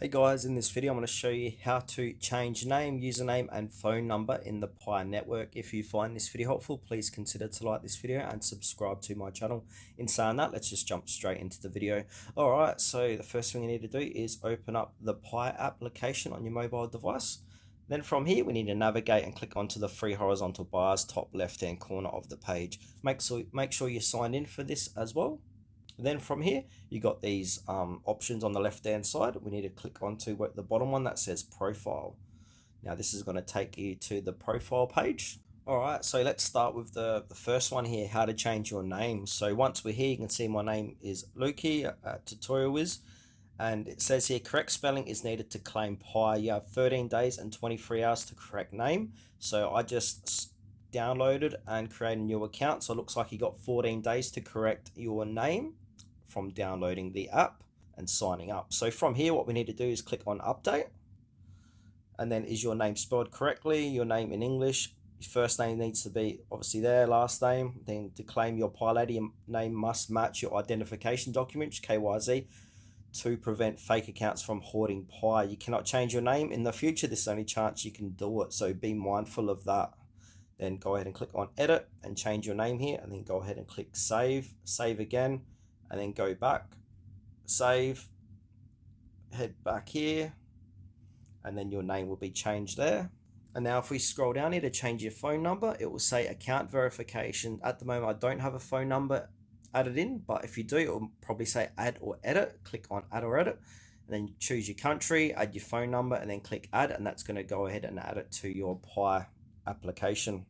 Hey guys, in this video I'm going to show you how to change name, username and phone number in the Pi network. If you find this video helpful, please consider to like this video and subscribe to my channel. In saying that, let's just jump straight into the video. Alright, so the first thing you need to do is open up the Pi application on your mobile device. Then from here we need to navigate and click onto the three horizontal bars top left hand corner of the page. Make sure you're signed in for this as well. Then from here, you got these options on the left hand side. We need to click onto the bottom one that says profile. Now this is going to take you to the profile page. All right, so let's start with the first one here, how to change your name. So once we're here, you can see my name is Lukey at Tutorial Wiz, and it says here correct spelling is needed to claim Pi. You have 13 days and 23 hours to correct name. So I just downloaded and created a new account. So it looks like you got 14 days to correct your name from downloading the app and signing up. So from here, what we need to do is click on update. And then is your name spelled correctly? Your name in English. Your first name needs to be obviously there, last name. Then to claim your Pi Lady name must match your identification document, KYZ, to prevent fake accounts from hoarding Pi. You cannot change your name in the future. This is the only chance you can do it. So be mindful of that. Then go ahead and click on edit and change your name here, and then go ahead and click save, save again, and then go back, save, head back here, and then your name will be changed there. And now if we scroll down here to change your phone number, it will say account verification. At the moment, I don't have a phone number added in, but if you do, it will probably say add or edit. Click on add or edit, and then choose your country, add your phone number, and then click add, and that's going to go ahead and add it to your Pi application.